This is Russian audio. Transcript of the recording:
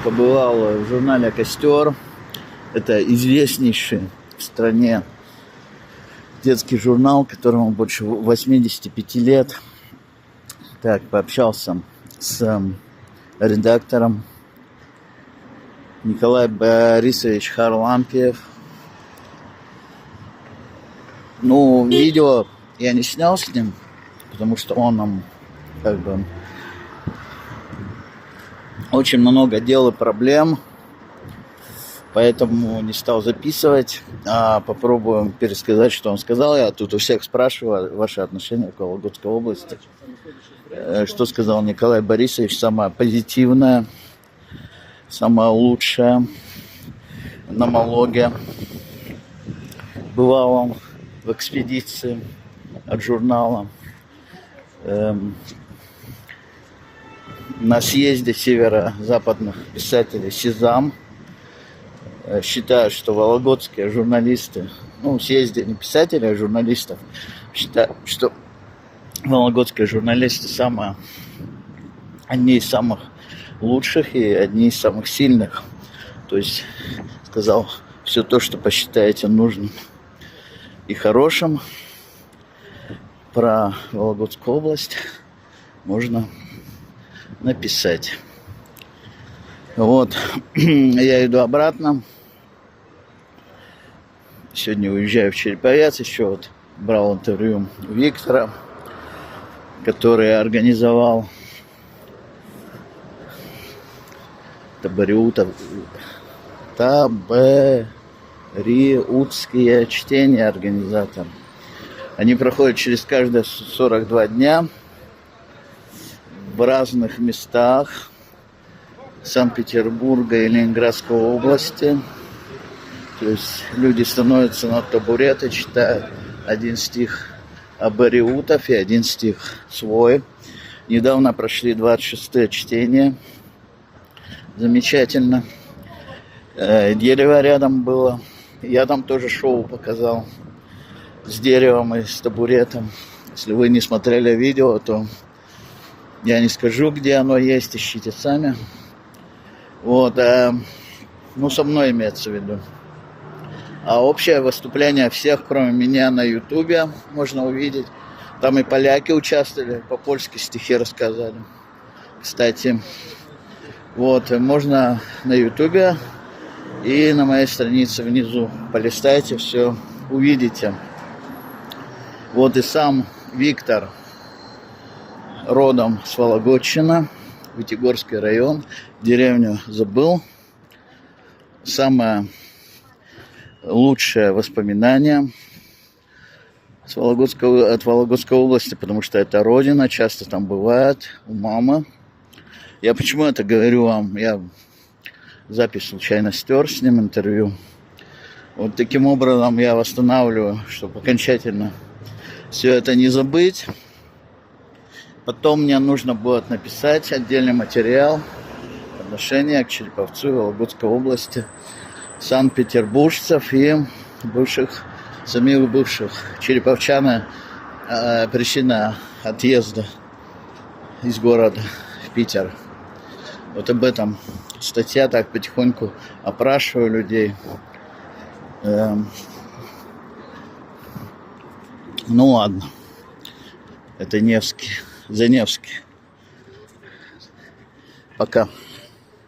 побывал в журнале «Костер». Это известнейший в стране детский журнал, которому больше 85 лет. Так, пообщался с редактором Николай Борисович Харлампиев. Видео я не снял с ним, потому что он нам очень много дел и проблем, поэтому не стал записывать, а попробуем пересказать, что он сказал. Я тут у всех спрашиваю ваши отношения к Вологодской области. Что сказал Николай Борисович? Самое позитивное, самое лучшее на Малоге. Бывал он в экспедиции от журнала. На съезде северо-западных писателей СИЗАМ. Считают, что вологодские журналисты, съезде не писателей, а журналистов, считают, что вологодские журналисты одни из самых лучших и одни из самых сильных. То есть сказал, все то, что посчитаете нужным и хорошим про Вологодскую область, можно написать. Я иду обратно. Сегодня уезжаю в Череповец. Еще брал интервью у Виктора, который организовал табариутские чтения, организатор. Они проходят через каждые 42 дня в разных местах Санкт-Петербурга и Ленинградской области. То есть люди становятся на табуреты, читают один стих Абариутов и один стих свой. Недавно прошли 26-е чтения. Замечательно. Дерево рядом было. Я там тоже шоу показал с деревом и с табуретом. Если вы не смотрели видео, то я не скажу, где оно есть, ищите сами. Со мной имеется в виду. А общее выступление всех, кроме меня, на Ютубе можно увидеть. Там и поляки участвовали, по-польски стихи рассказали. Кстати, можно на Ютубе и на моей странице внизу. Полистайте, все увидите. И сам Виктор родом с Вологодчины, Витегорский район, деревню забыл. Самое лучшее воспоминание от Вологодской области, потому что это родина, часто там бывает, у мамы. Я почему это говорю вам? Я запись случайно стер с ним интервью. Таким образом я восстанавливаю, чтобы окончательно все это не забыть. Потом мне нужно будет написать отдельный материал отношения к Череповцу и Вологодской области, санкт-петербуржцев и самих бывших череповчан. Причина отъезда из города в Питер. Об этом статья, так потихоньку опрашиваю людей. Ладно. Это Невский. За Невский. Пока.